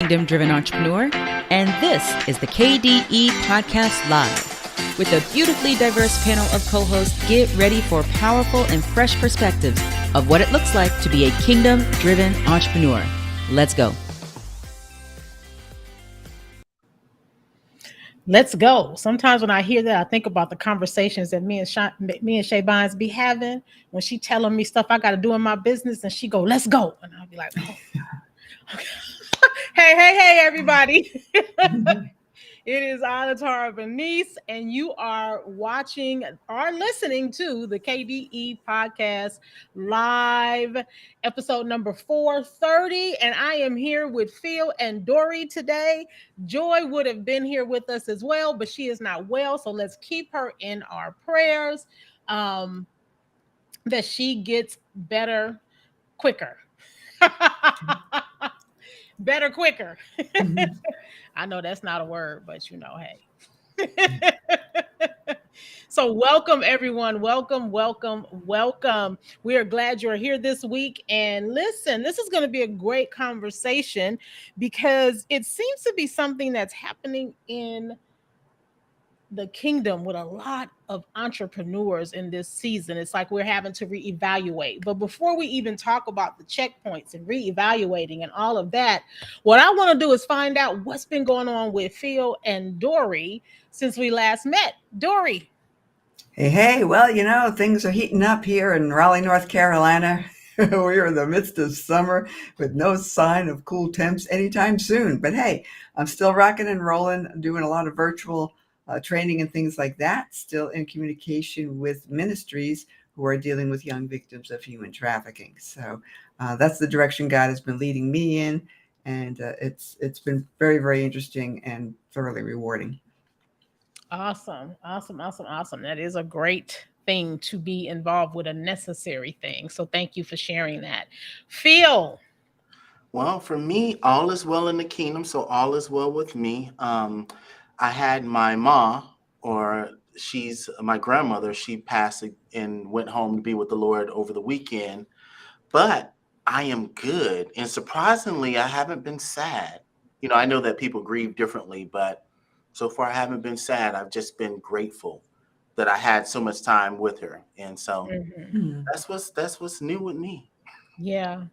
Kingdom Driven Entrepreneur, and this is the KDE Podcast Live. With a beautifully diverse panel of co-hosts, get ready for powerful and fresh perspectives of what it looks like to be a Kingdom Driven Entrepreneur. Let's go. Let's go. Sometimes when I hear that, I think about the conversations that me and Shay Bynes be having when she telling me stuff I got to do in my business, and she go, "Let's go," and I'll be like, "Oh, okay." Hey, everybody. It is Anatara Bernice, and you are watching or listening to the KDE Podcast Live, episode number 430. And I am here with Phil and Dory today. Joy would have been here with us as well, but she is not well. So let's keep her in our prayers that she gets better quicker. Better quicker. I know that's not a word, but hey. So welcome, everyone. Welcome. We are glad you're here this week. And listen, this is going to be a great conversation because it seems to be something that's happening in the kingdom with a lot of entrepreneurs in this season. It's like we're having to reevaluate. But before we even talk about the checkpoints and reevaluating and all of that, what I want to do is find out what's been going on with Phil and Dory since we last met. Dory. Hey, well, things are heating up here in Raleigh, North Carolina. We're in the midst of summer with no sign of cool temps anytime soon. But hey, I'm still rocking and rolling, doing a lot of virtual training and things like that, still in communication with ministries who are dealing with young victims of human trafficking. So that's the direction God has been leading me in. And it's been very, very interesting and thoroughly rewarding. Awesome. That is a great thing to be involved with, a necessary thing. So thank you for sharing that. Phil. Well, for me, all is well in the kingdom. So all is well with me. I had my mom, or she's my grandmother. She passed and went home to be with the Lord over the weekend. But I am good. And surprisingly, I haven't been sad. I know that people grieve differently, but so far I haven't been sad. I've just been grateful that I had so much time with her. And so that's what's new with me. Yeah.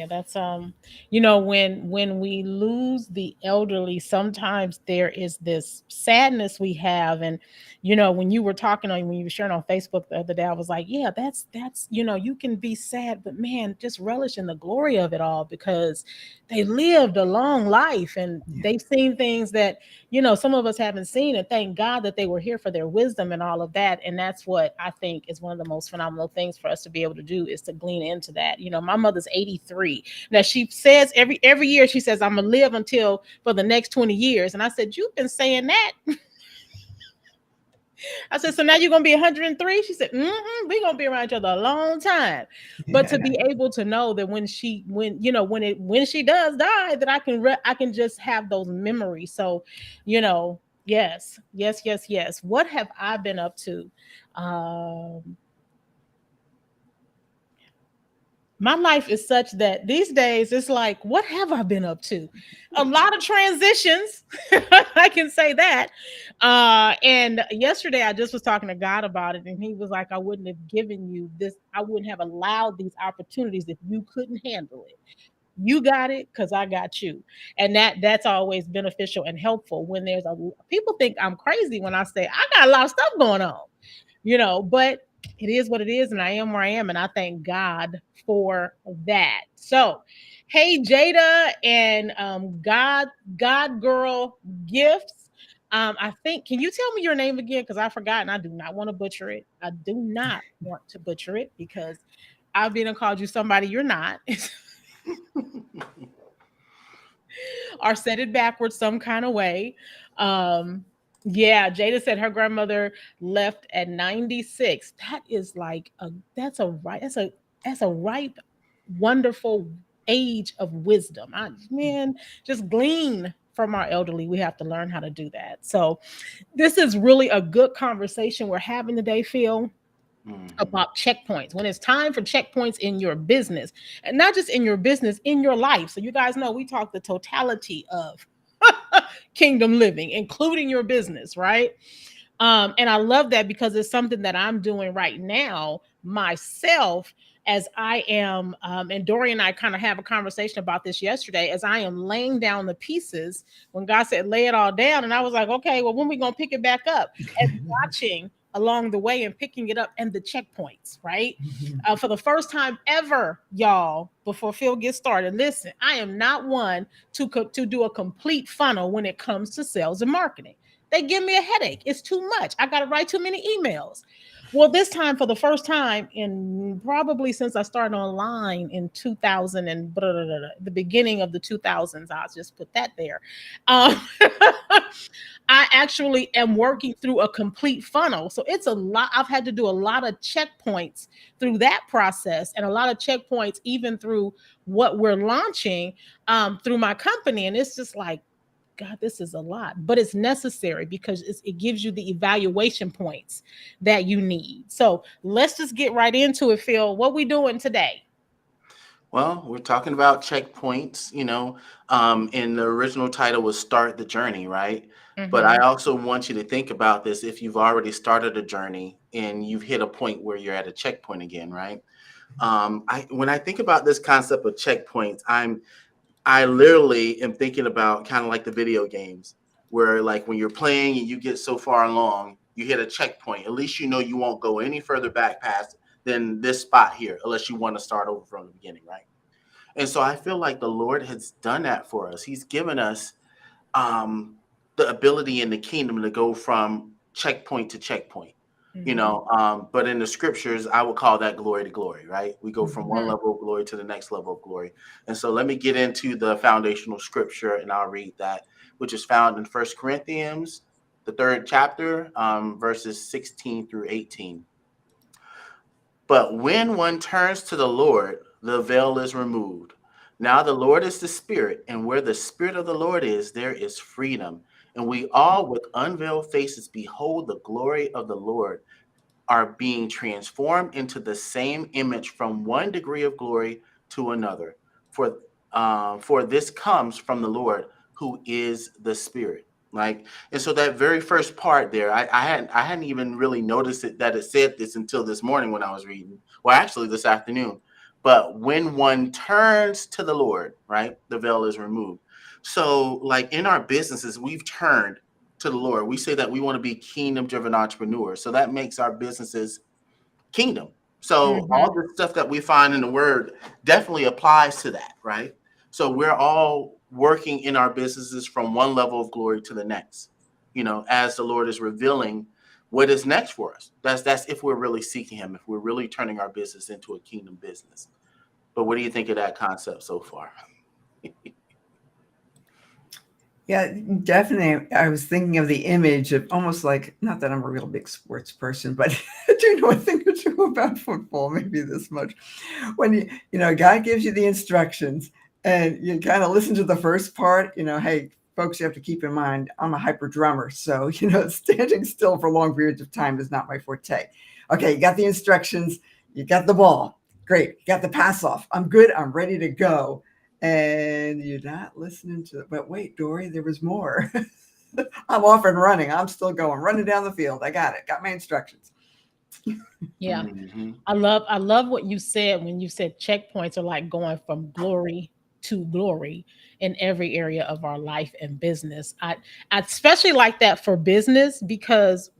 That's when we lose the elderly, sometimes there is this sadness we have. And when you were talking on, when you were sharing on Facebook the other day, I was like, yeah, that's you can be sad, but man, just relish in the glory of it all, because they lived a long life and they've seen things that some of us haven't seen, and thank God that they were here for their wisdom and all of that. And that's what I think is one of the most phenomenal things for us to be able to do, is to glean into that. My mother's 83 now. She says every year, she says, I'm gonna live until for the next 20 years. And I said, you've been saying that. I said, so now you're gonna be 103? She said, we're gonna be around each other a long time. But to be able to know that when she does die, that I can just have those memories. So, yes. What have I been up to? My life is such that these days it's like, what have I been up to? A lot of transitions. I can say that. And yesterday I just was talking to God about it, and he was like, I wouldn't have given you this. I wouldn't have allowed these opportunities if you couldn't handle it. You got it because I got you. And that's always beneficial and helpful when people think I'm crazy when I say I got a lot of stuff going on, but it is what it is, and I am where I am, and I thank God for that. So, hey, Jada and God Girl Gifts. I think, can you tell me your name again? Because I forgot, and I do not want to butcher it. I do not want to butcher it because I've been and called you somebody you're not. Or said it backwards some kind of way. Yeah, Jada said her grandmother left at 96. That is like that's a ripe, wonderful age of wisdom. Just glean from our elderly. We have to learn how to do that. So this is really a good conversation we're having today, Phil. Mhm. about checkpoints. When it's time for checkpoints in your business, and not just in your business, in your life. So you guys know we talk the totality of kingdom living, including your business, right? And I love that because it's something that I'm doing right now myself as I am, and Dory and I kind of have a conversation about this yesterday as I am laying down the pieces when God said, lay it all down. And I was like, okay, well, when we going to pick it back up? And watching along the way and picking it up and the checkpoints, right? For the first time ever, y'all, before Phil gets started, listen, I am not one to do a complete funnel when it comes to sales and marketing. They give me a headache. It's too much. I got to write too many emails. Well, this time, for the first time in probably since I started online in 2000 and the beginning of the 2000s, I'll just put that there. Um, I actually am working through a complete funnel. So it's a lot. I've had to do a lot of checkpoints through that process and a lot of checkpoints even through what we're launching through my company. And it's just like, God, this is a lot, but it's necessary because it gives you the evaluation points that you need. So let's just get right into it, Phil. What we doing today? Well, we're talking about checkpoints, and the original title was Start the Journey, right? But I Mm-hmm. also want you to think about this if you've already started a journey and you've hit a point where you're at a checkpoint again, right? When I think about this concept of checkpoints, I literally am thinking about kind of like the video games where like when you're playing and you get so far along, you hit a checkpoint. At least you know you won't go any further back past than this spot here, unless you want to start over from the beginning, right? And so I feel like the Lord has done that for us. He's given us um, the ability in the kingdom to go from checkpoint to checkpoint. Mm-hmm. But in the scriptures, I would call that glory to glory, right? We go from one Mm-hmm. level of glory to the next level of glory. And so let me get into the foundational scripture and I'll read that, which is found in First Corinthians, the third chapter, verses 16 through 18. But when one turns to the Lord, the veil is removed. Now the Lord is the Spirit, and where the Spirit of the Lord is, there is freedom. And we all, with unveiled faces, behold the glory of the Lord, are being transformed into the same image from one degree of glory to another. For this comes from the Lord, who is the Spirit. Like, and so that very first part there, I hadn't even really noticed it that it said this until this morning when I was reading. Well, actually this afternoon. But when one turns to the Lord, right, the veil is removed. So, like in our businesses, we've turned to the Lord. We say that we want to be kingdom driven entrepreneurs. So that makes our businesses kingdom. So all Mm-hmm. the stuff that we find in the word definitely applies to that, right? So we're all working in our businesses from one level of glory to the next, as the Lord is revealing what is next for us. That's if we're really seeking him, if we're really turning our business into a kingdom business. But what do you think of that concept so far? Yeah, definitely. I was thinking of the image of almost like, not that I'm a real big sports person, but I do know a thing or two about football, maybe this much. When God gives you the instructions and you kind of listen to the first part, hey, folks, you have to keep in mind, I'm a hyper drummer. So, standing still for long periods of time is not my forte. Okay, you got the instructions, you got the ball. Great, you got the pass off. I'm good, I'm ready to go, and you're not listening to it. But wait, Dory, there was more. I'm off and running. I'm still going, running down the field. I got it. Got my instructions. Yeah. Mm-hmm. I love what you said when you said checkpoints are like going from glory to glory in every area of our life and business. I especially like that for business because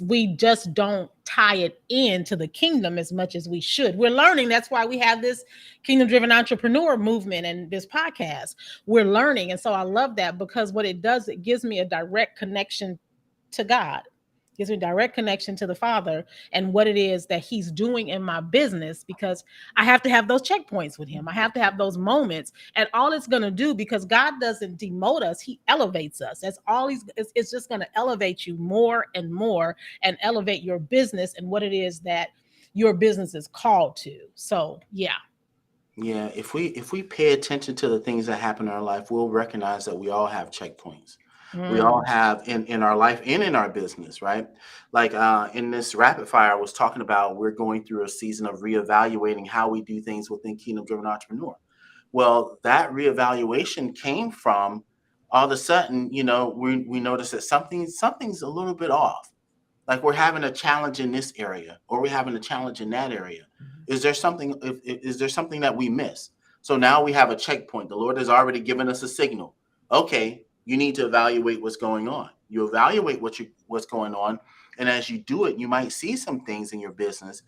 we just don't tie it into the kingdom as much as we should. We're learning. That's why we have this kingdom driven entrepreneur movement and this podcast. We're learning. And so I love that because what it does, it gives me a direct connection to God, gives me direct connection to the Father and what it is that he's doing in my business because I have to have those checkpoints with him. I have to have those moments. And all it's going to do, because God doesn't demote us, he elevates us. That's all it's just going to elevate you more and more and elevate your business and what it is that your business is called to. So, yeah. Yeah, if we pay attention to the things that happen in our life, we'll recognize that we all have checkpoints. We all have in our life and in our business, right? Like in this rapid fire, I was talking about we're going through a season of reevaluating how we do things within Kingdom Driven Entrepreneur. Well, that reevaluation came from all of a sudden, we noticed that something's a little bit off. Like we're having a challenge in this area, or we're having a challenge in that area. Is there something? Is there something that we miss? So now we have a checkpoint. The Lord has already given us a signal. Okay, you need to evaluate what's going on. You evaluate what's going on, and as you do it, you might see some things in your business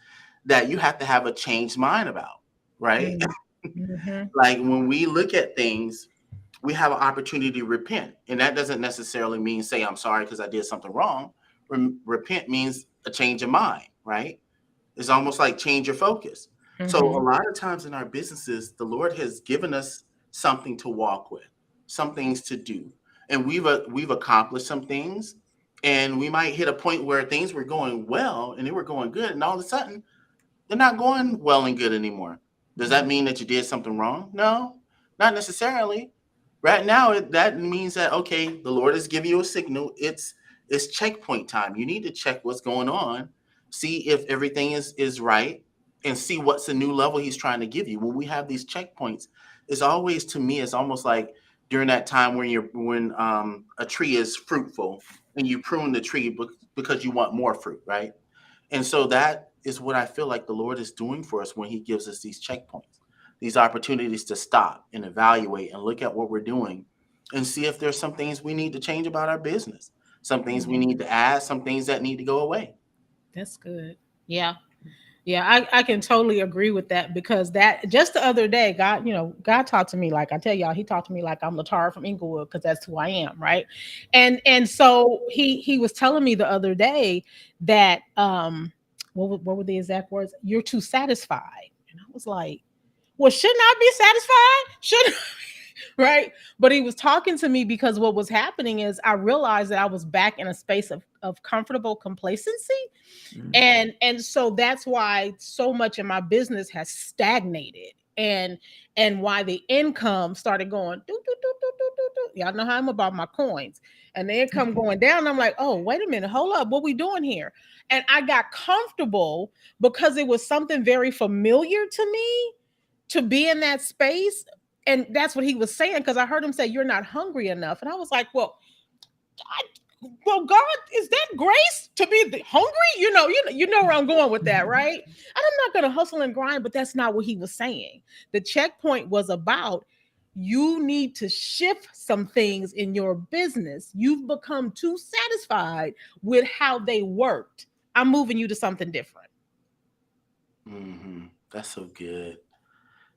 that you have to have a changed mind about, right? Mm-hmm. Like when we look at things, we have an opportunity to repent. And that doesn't necessarily mean say, I'm sorry because I did something wrong. Repent means a change of mind, right? It's almost like change your focus. So a lot of times in our businesses, the Lord has given us something to walk with, some things to do. And we've accomplished some things, and we might hit a point where things were going well and they were going good. And all of a sudden, they're not going well and good anymore. Does that mean that you did something wrong? No, not necessarily. Right now, that means that okay, the Lord has given you a signal. It's checkpoint time. You need to check what's going on, see if everything is right, and see what's the new level He's trying to give you. When we have these checkpoints, it's always to me, it's almost like during that time when a tree is fruitful and you prune the tree because you want more fruit, right? And so that is what I feel like the Lord is doing for us when He gives us these checkpoints, these opportunities to stop and evaluate and look at what we're doing and see if there's some things we need to change about our business, some things we need to add, some things that need to go away. That's good. Yeah. Yeah, I can totally agree with that because that just the other day, God talked to me like I tell y'all, He talked to me like I'm Latara from Inglewood because that's who I am, right? And so he was telling me the other day that what were the exact words? You're too satisfied, and I was like, well, shouldn't I be satisfied? Shouldn't right? But he was talking to me because what was happening is I realized that I was back in a space of comfortable complacency, and so that's why so much of my business has stagnated, and why the income started going do, do, do, do, do, do, do. Y'all know how I'm about my coins, and the income going down. I'm like, oh, wait a minute, hold up, what we doing here? And I got comfortable because it was something very familiar to me to be in that space. And that's what he was saying, because I heard him say, you're not hungry enough. And I was like, well, God, is that grace to be hungry? You know where I'm going with that, right? And I'm not going to hustle and grind, but that's not what he was saying. The checkpoint was about you need to shift some things in your business. You've become too satisfied with how they worked. I'm moving you to something different. That's so good.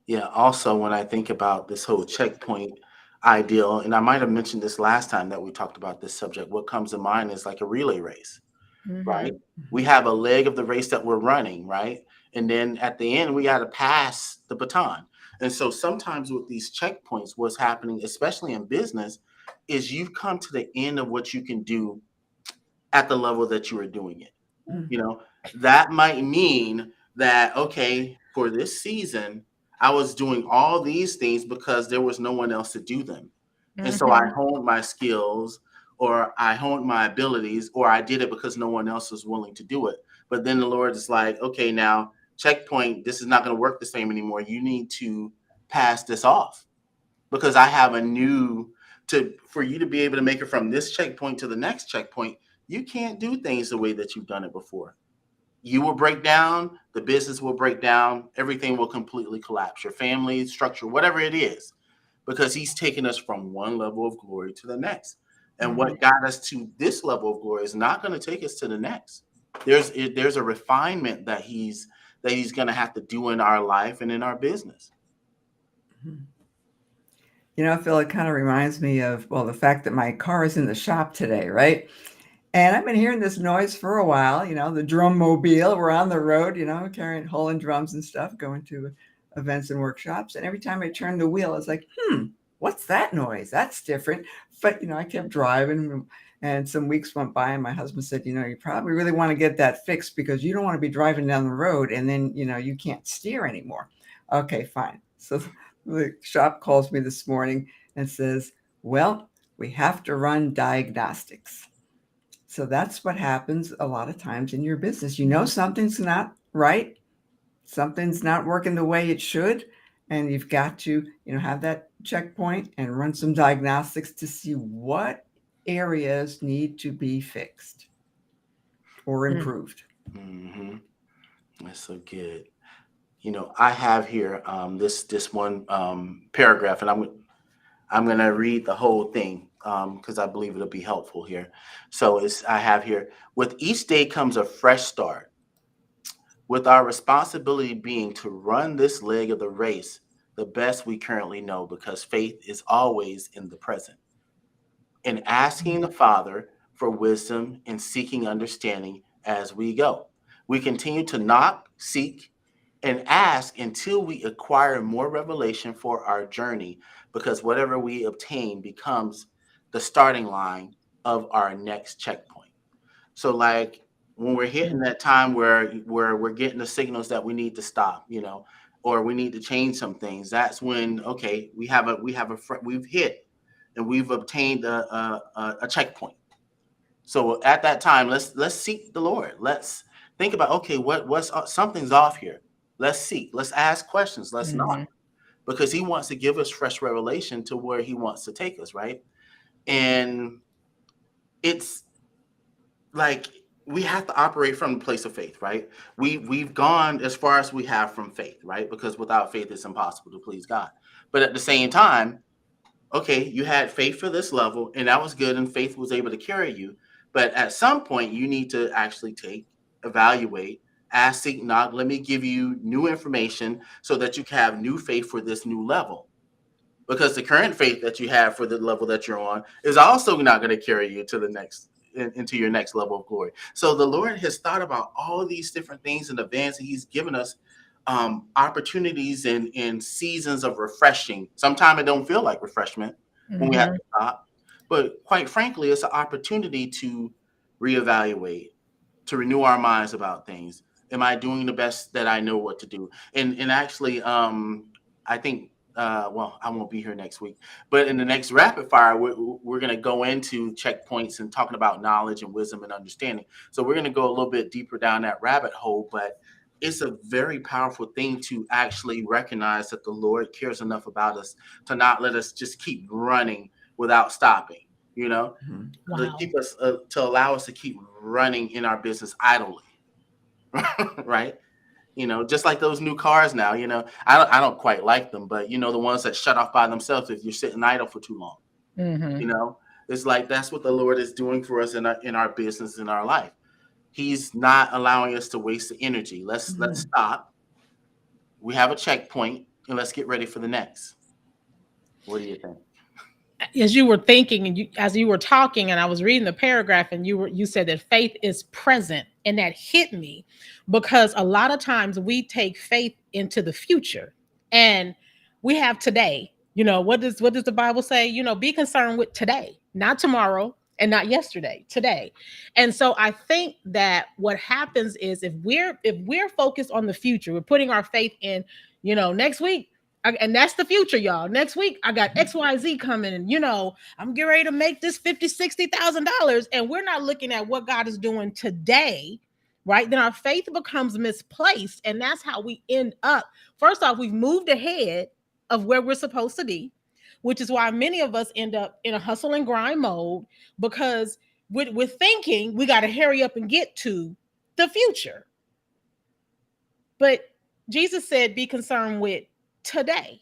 Yeah. Also, when I think about this whole checkpoint ideal, and I might have mentioned this last time that we talked about this subject, what comes to mind is like a relay race, right? Mm-hmm. We have a leg of the race that we're running, right? And then at the end, we got to pass the baton. And so sometimes with these checkpoints, what's happening, especially in business, is you've come to the end of what you can do at the level that you are doing it. You know, that might mean that, okay, for this season, I was doing all these things because there was no one else to do them. And so I Mm-hmm. honed my skills, or I honed my abilities, or I did it because no one else was willing to do it. But then the Lord is like, okay, now checkpoint, this is not going to work the same anymore. You need to pass this off because I have a new for you to be able to make it from this checkpoint to the next checkpoint. You can't do things the way that you've done it before. You will break down, the business will break down, everything will completely collapse, your family structure, whatever it is, because He's taken us from one level of glory to the next. And what got us to this level of glory is not going to take us to the next. There's a refinement that he's going to have to do in our life and in our business. Phil, it kind of reminds me of, well, the fact that my car is in the shop today, right? And I've been hearing this noise for a while, the drum mobile. We're on the road, carrying hauling drums and stuff, going to events and workshops. And every time I turn the wheel, it's like, what's that noise? That's different. But, I kept driving, and some weeks went by and my husband said, you probably really want to get that fixed because you don't want to be driving down the road and then, you can't steer anymore. Okay, fine. So the shop calls me this morning and says, well, We have to run diagnostics. So that's what happens a lot of times in your business. You know something's not right, something's not working the way it should, and you've got to, have that checkpoint and run some diagnostics to see what areas need to be fixed or Mm. improved. Hmm. That's so good. I have here this one paragraph, and I'm going to read the whole thing because I believe it'll be helpful here. So I have here, with each day comes a fresh start, with our responsibility being to run this leg of the race the best we currently know, because faith is always in the present. In asking the Father for wisdom and seeking understanding as we go, we continue to knock, seek, and ask until we acquire more revelation for our journey, because whatever we obtain becomes the starting line of our next checkpoint. So, like, when we're hitting that time where we're getting the signals that we need to stop, or we need to change some things, that's when, okay, we've hit and we've obtained a checkpoint. So at that time, let's seek the Lord. Let's think about, okay, what's something's off here. Let's seek. Let's ask questions. Let's Mm-hmm. not, because He wants to give us fresh revelation to where He wants to take us, right? And it's like we have to operate from the place of faith, right? We've gone as far as we have from faith, right? Because without faith, it's impossible to please God. But at the same time, okay, you had faith for this level, and that was good, and faith was able to carry you. But at some point, you need to actually evaluate, ask, seek, knock. Let me give you new information so that you can have new faith for this new level. Because the current faith that you have for the level that you're on is also not going to carry you to the next into your next level of glory. So the Lord has thought about all these different things in advance, and He's given us opportunities and seasons of refreshing. Sometimes it don't feel like refreshment when we have Mm-hmm. to stop, but quite frankly, it's an opportunity to reevaluate, to renew our minds about things. Am I doing the best that I know what to do? And actually, I think well, I won't be here next week, but in the next rapid fire, we're going to go into checkpoints and talking about knowledge and wisdom and understanding. So we're going to go a little bit deeper down that rabbit hole, but it's a very powerful thing to actually recognize that the Lord cares enough about us to not let us just keep running without stopping, you know, Mhm. to Wow. keep us to allow us to keep running in our business idly, right? Just like those new cars now. I don't quite like them, but the ones that shut off by themselves if you're sitting idle for too long. Mm-hmm. You know, it's like that's what the Lord is doing for us in our business, in our life. He's not allowing us to waste the energy. Let's Mhm. stop. We have a checkpoint, and let's get ready for the next. What do you think? As you were thinking and as you were talking and I was reading the paragraph and you said that faith is present, and that hit me because a lot of times we take faith into the future, and we have today. What does the Bible say? Be concerned with today, not tomorrow and not yesterday, today. And so I think that what happens is if we're focused on the future, we're putting our faith in, next week. And that's the future, y'all. Next week, I got XYZ coming, and I'm getting ready to make this $50,000, $60,000, and we're not looking at what God is doing today, right? Then our faith becomes misplaced, and that's how we end up. First off, we've moved ahead of where we're supposed to be, which is why many of us end up in a hustle and grind mode, because we're thinking we got to hurry up and get to the future. But Jesus said, be concerned with today.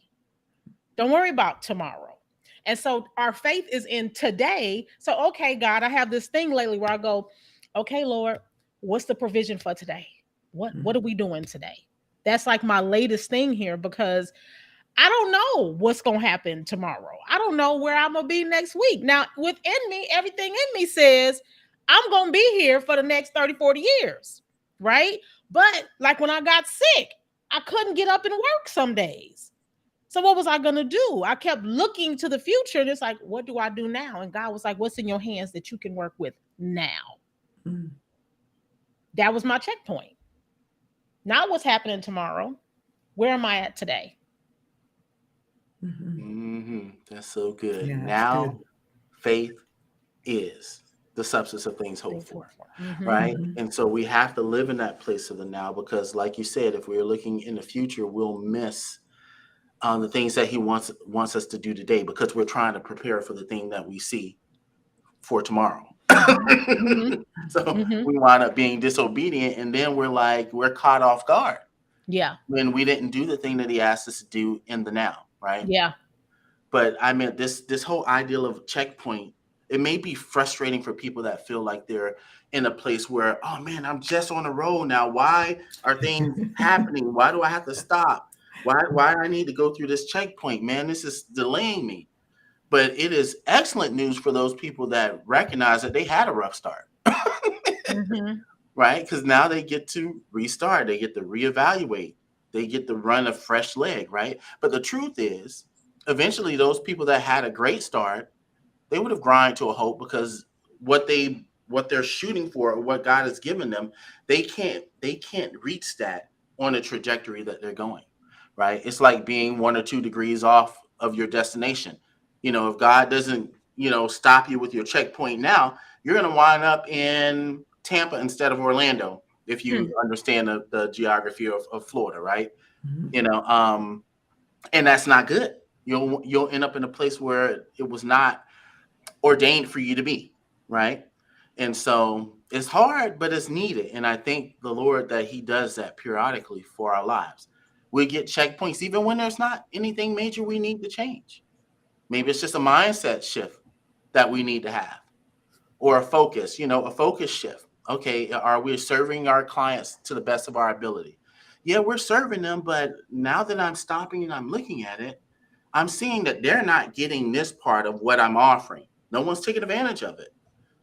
Don't worry about tomorrow. And so our faith is in today. So, okay, God, I have this thing lately where I go, okay, Lord, what's the provision for today? What are we doing today? That's like my latest thing here, because I don't know what's going to happen tomorrow. I don't know where I'm going to be next week. Now, within me, everything in me says I'm going to be here for the next 30, 40 years, right? But like when I got sick, I couldn't get up and work some days. So what was I going to do? I kept looking to the future, and it's like, what do I do now? And God was like, what's in your hands that you can work with now? Mhm. That was my checkpoint. Not what's happening tomorrow. Where am I at today? Mhm. That's so good. Yeah, that's Now, good. faith is the substance of things hoped Things hope for, for. Mm-hmm. right? Mhm. And so we have to live in that place of the now, because, like you said, if we're looking in the future, we'll miss the things that he wants us to do today, because we're trying to prepare for the thing that we see for tomorrow. Mm-hmm. Mm-hmm. So Mm-hmm. we wind up being disobedient, and then we're caught off guard Yeah. when we didn't do the thing that he asked us to do in the now, right? Yeah. But I mean, this whole ideal of checkpoint, it may be frustrating for people that feel like they're in a place where, oh man, I'm just on the road now. Why are things happening? Why do I have to stop? Why I need to go through this checkpoint, man? This is delaying me. But it is excellent news for those people that recognize that they had a rough start, Mm-hmm. right? Because now they get to restart, they get to reevaluate, they get to run a fresh leg, right? But the truth is, eventually, those people that had a great start, they would have grind to a halt, because what they're shooting for, or what God has given them, they can't reach that on the trajectory that they're going, right? It's like being 1 or 2 degrees off of your destination. If God doesn't, stop you with your checkpoint now, you're going to wind up in Tampa instead of Orlando, if Hmm. you understand the geography of Florida, right? Mhm. You know, and that's not good. You'll end up in a place where it was not ordained for you to be, right? And so it's hard, but it's needed. And I thank the Lord that He does that periodically for our lives. We get checkpoints even when there's not anything major we need to change. Maybe it's just a mindset shift that we need to have, or a focus shift. Okay, are we serving our clients to the best of our ability? Yeah, we're serving them, but now that I'm stopping and I'm looking at it, I'm seeing that they're not getting this part of what I'm offering. No one's taking advantage of it.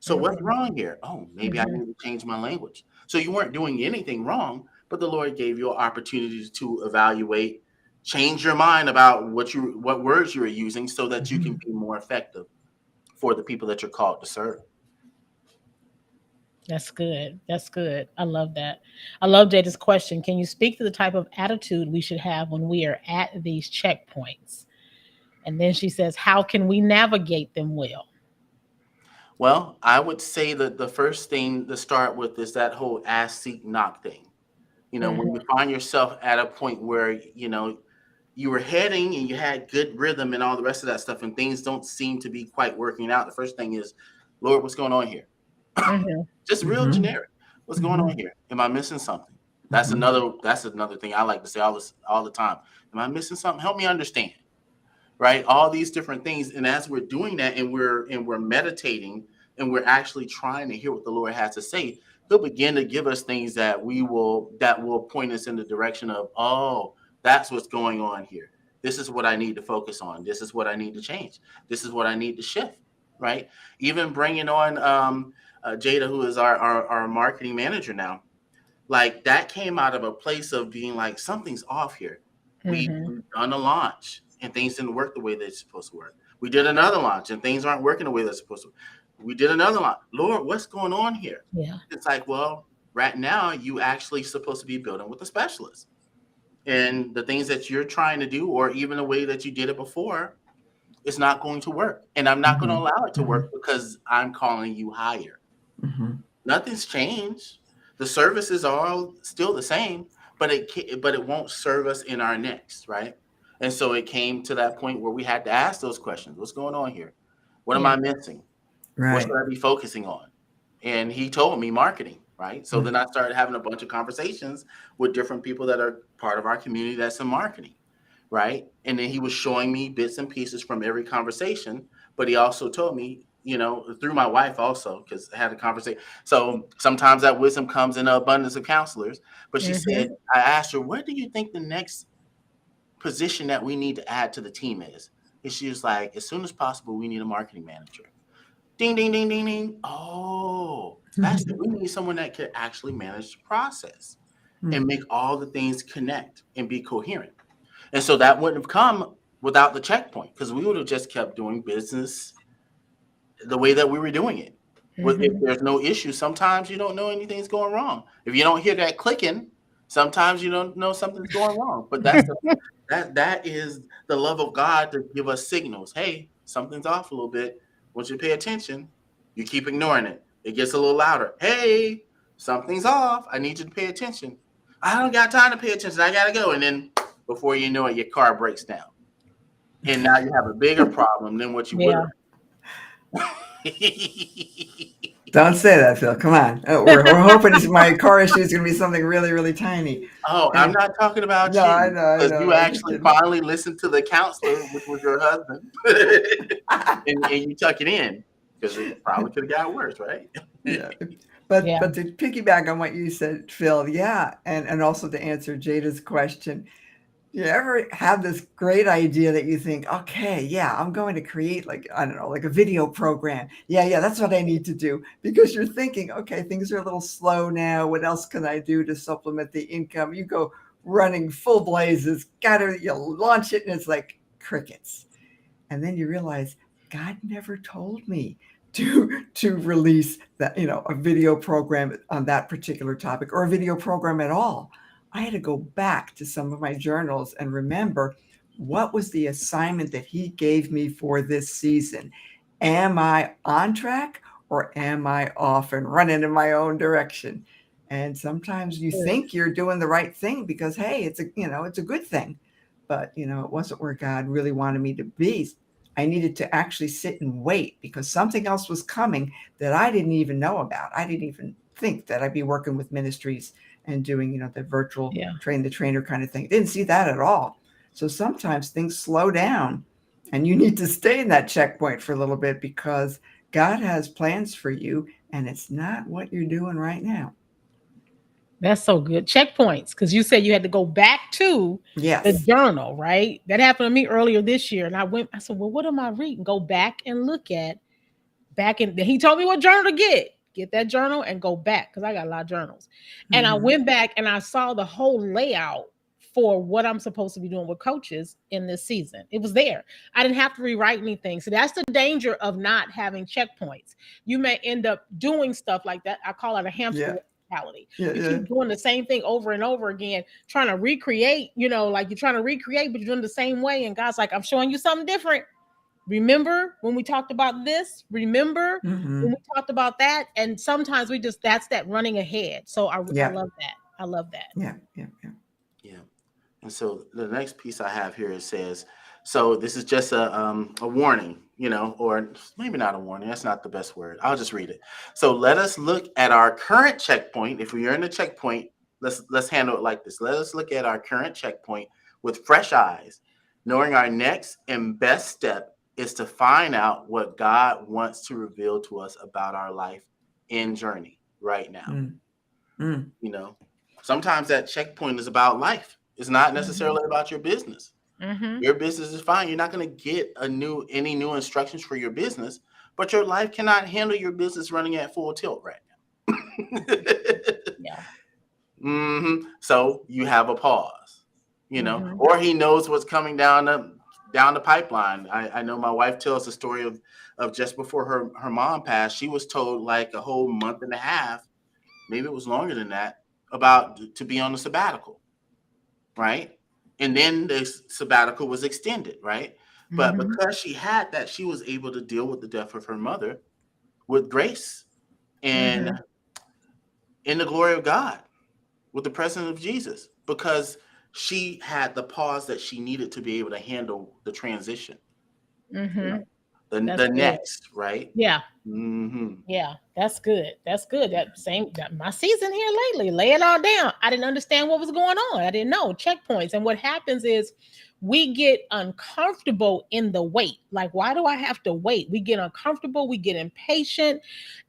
So what's Mm-hmm. wrong here? Oh, maybe I Mm-hmm. need to change my language. So you weren't doing anything wrong, but the Lord gave you an opportunity to evaluate, change your mind about what words you are using, so that you can Mhm. be more effective for the people that you're called to serve. That's good. That's good. I love that. I love Jada's question. Can you speak to the type of attitude we should have when we are at these checkpoints? And then she says, how can we navigate them well? Well, I would say that the first thing to start with is that whole ask, seek, knock thing. When you Mm-hmm. find yourself at a point where, you were heading and you had good rhythm and all the rest of that stuff, and things don't seem to be quite working out, the first thing is, Lord, what's going on here? Mm-hmm. Just real Mhm. generic. What's going on Mhm. here? Am I missing something? That's Mhm. another thing I like to say all the time. Am I missing something? Help me understand, right? All these different things. And as we're doing that, and we're meditating, and we're actually trying to hear what the Lord has to say, He'll begin to give us things that will point us in the direction of, oh, that's what's going on here. This is what I need to focus on. This is what I need to change. This is what I need to shift, right? Even bringing on Jada, who is our marketing manager now, like that came out of a place of being like, something's off here. Mm-hmm. We've done a launch and things didn't work the way they're supposed to work. We did another launch and things aren't working the way they're supposed to. We did another launch. Lord, what's going on here? Yeah. It's like, well, right now you actually supposed to be building with a specialist. And the things that you're trying to do, or even the way that you did it before, it's not going to work. And I'm not going to Mhm. allow it to Mhm. work because I'm calling you higher. Mhm. Nothing's changed. The services are all still the same, but it won't serve us in our next, right? And so it came to that point where we had to ask those questions. What's going on here? What am Yeah. I missing? What Right. should I be focusing on? And he told me marketing, right? So then Mhm. I started having a bunch of conversations with different people that are part of our community that's in marketing, right? And then he was showing me bits and pieces from every conversation, but he also told me, through my wife also, because I had a conversation. So sometimes that wisdom comes in an abundance of counselors. But she Mm-hmm. said, I asked her, what do you think the next position that we need to add to the team is? And she was like, as soon as possible, we need a marketing manager. Ding, ding, ding, ding, ding. Oh, that's it. We need someone that can actually manage the process and Mhm. make all the things connect and be coherent. And so that wouldn't have come without the checkpoint, because we would have just kept doing business the way that we were doing it. If Mm-hmm. there's no issue, sometimes you don't know anything's going wrong. If you don't hear that clicking, sometimes you don't know something's going wrong. But that is the love of God to give us signals. Hey, something's off a little bit. Once you pay attention, you keep ignoring it. It gets a little louder. Hey, something's off. I need you to pay attention. I don't got time to pay attention. I gotta go. And then before you know it, your car breaks down. And now you have a bigger problem than what you would Yeah. have. Don't say that, Phil. Come on. We're hoping my car issue is going to be something really, really tiny. Oh, I'm And not talking about no, I you, know, I because know. you I'm just actually kidding. finally listened to the counselor, which was your husband, and you tuck it in because it probably could have got worse, right? Yeah. But Yeah. but to piggyback on what you said, Phil, yeah, and also to answer Jada's question, you ever have this great idea that you think, okay, yeah, I'm going to create like, I don't know, like a video program. Yeah, that's what I need to do. Because you're thinking, okay, things are a little slow now. What else can I do to supplement the income? You go running full blazes, you launch it, and it's like crickets. And then you realize God never told me to release that, a video program on that particular topic or a video program at all. I had to go back to some of my journals and remember what was the assignment that he gave me for this season. Am I on track or am I off and running in my own direction? And sometimes you think you're doing the right thing because, hey, it's a good thing. But, it wasn't where God really wanted me to be. I needed to actually sit and wait because something else was coming that I didn't even know about. I didn't even think that I'd be working with ministries and doing, the virtual train the trainer kind of thing. Didn't see that at all. So sometimes things slow down and you need to stay in that checkpoint for a little bit because God has plans for you and it's not what you're doing right now. That's so good. Checkpoints, because you said you had to go back to the Yes. journal, right? That happened to me earlier this year. And I said, well, what am I reading? Go back and look at back in. He told me what journal to get. Get that journal and go back because I got a lot of journals. And I Mm-hmm. went back and I saw the whole layout for what I'm supposed to be doing with coaches in this season. It was there. I didn't have to rewrite anything. So that's the danger of not having checkpoints. You may end up doing stuff like that. I call it a hamster Yeah. mentality. Yeah. You Yeah. keep doing the same thing over and over again, trying to recreate, like you're trying to recreate, but you're doing the same way. And God's like, I'm showing you something different. Remember when we talked about this? Remember Mm-hmm. when we talked about that? And sometimes that's that running ahead. So I Yeah. love that. I love that. Yeah. Yeah. Yeah. Yeah. And so the next piece I have here, it says, so this is just a warning, or maybe not a warning. That's not the best word. I'll just read it. So let us look at our current checkpoint. If we are in a checkpoint, let's handle it like this. Let us look at our current checkpoint with fresh eyes, knowing our next and best step is to find out what God wants to reveal to us about our life and journey right now. Mm. Mm. Sometimes that checkpoint is about life. It's not necessarily about your business. Mm-hmm. Your business is fine. You're not going to get any new instructions for your business, but your life cannot handle your business running at full tilt right now. Yeah. Mm-hmm. So you have a pause, Mhm. or he knows what's coming down the pipeline. I know my wife tells the story of just before her mom passed, she was told like a whole month and a half, maybe it was longer than that, about to be on a sabbatical, right? And then the sabbatical was extended, right? But Mhm. because she had that, she was able to deal with the death of her mother with grace and Mhm. in the glory of God, with the presence of Jesus, because she had the pause that she needed to be able to handle the transition, Mhm. the That's good. next, right? Yeah. Mm-hmm. Yeah, that's good. That's good. My season here lately. Lay it all down. I didn't understand what was going on. I didn't know checkpoints. And what happens is we get uncomfortable in the wait. Like, why do I have to wait? We get uncomfortable. We get impatient.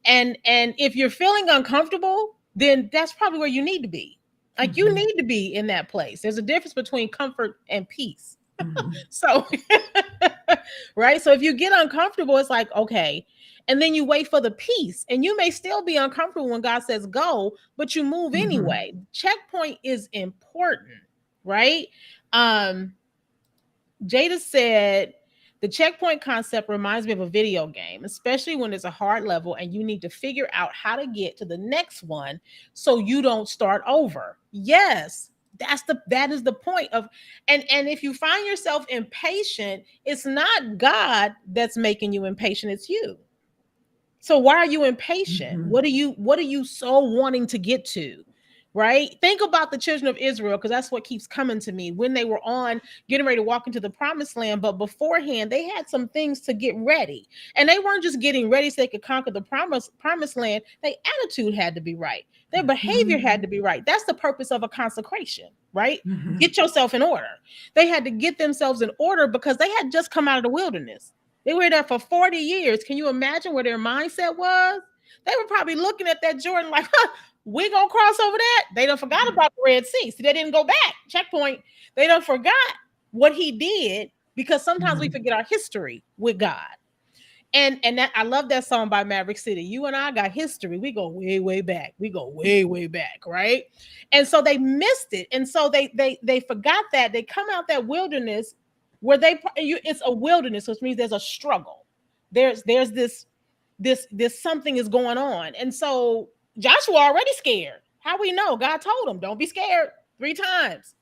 And if you're feeling uncomfortable, then that's probably where you need to be. Like you Mm-hmm. need to be in that place. There's a difference between comfort and peace. Mm-hmm. So, right. So if you get uncomfortable, it's like, okay. And then you wait for the peace. And you may still be uncomfortable when God says go, but you move Mm-hmm. anyway. Checkpoint is important, right? Um, Jada said the checkpoint concept reminds me of a video game, especially when it's a hard level and you need to figure out how to get to the next one so you don't start over. Yes, That is the point of, and if you find yourself impatient, it's not God that's making you impatient, it's you. So why are you impatient? Mm-hmm. What are you so wanting to get to? Right? Think about the children of Israel, because that's what keeps coming to me when they were on getting ready to walk into the promised land. But beforehand, they had some things to get ready. And they weren't just getting ready so they could conquer the promised land. Their attitude had to be right. Their behavior had to be right. That's the purpose of a consecration, right? Mm-hmm. Get yourself in order. They had to get themselves in order because they had just come out of the wilderness. They were there for 40 years. Can you imagine where their mindset was? They were probably looking at that Jordan like, huh, we gonna cross over that. They done forgot about the Red Sea. See, they didn't go back. Checkpoint. They done forgot what he did, because sometimes we Mm-hmm. forget our history with God. And that, I love that song by Maverick City. You and I got history. We go way, way back. We go way, way back, right? And so they missed it. And so they forgot that. They come out that wilderness where it's a wilderness, which means there's a struggle. There's this something is going on. And so Joshua already scared. How we know? God told him, don't be scared 3 times.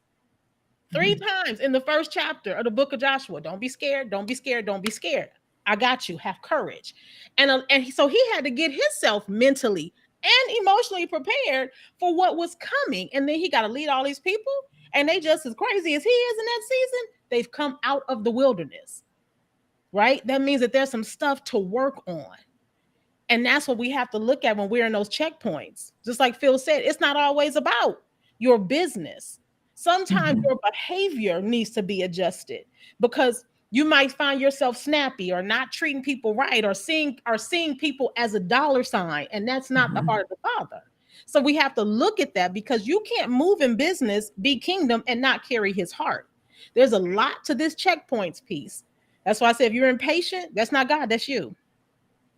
Three Mm-hmm. times in the first chapter of the book of Joshua. Don't be scared. Don't be scared. Don't be scared. I got you. Have courage. So he had to get himself mentally and emotionally prepared for what was coming. And then he got to lead all these people. And they just as crazy as he is in that season. They've come out of the wilderness, right? That means that there's some stuff to work on. And that's what we have to look at when we're in those checkpoints. Just like Phil said, it's not always about your business. Sometimes Mm-hmm. your behavior needs to be adjusted, because you might find yourself snappy or not treating people right, or seeing people as a dollar sign, and that's not the Mm-hmm. heart of the Father. So we have to look at that, because you can't move in business, be kingdom, and not carry his heart. There's a lot to this checkpoints piece. That's why I say if you're impatient, that's not God, that's you.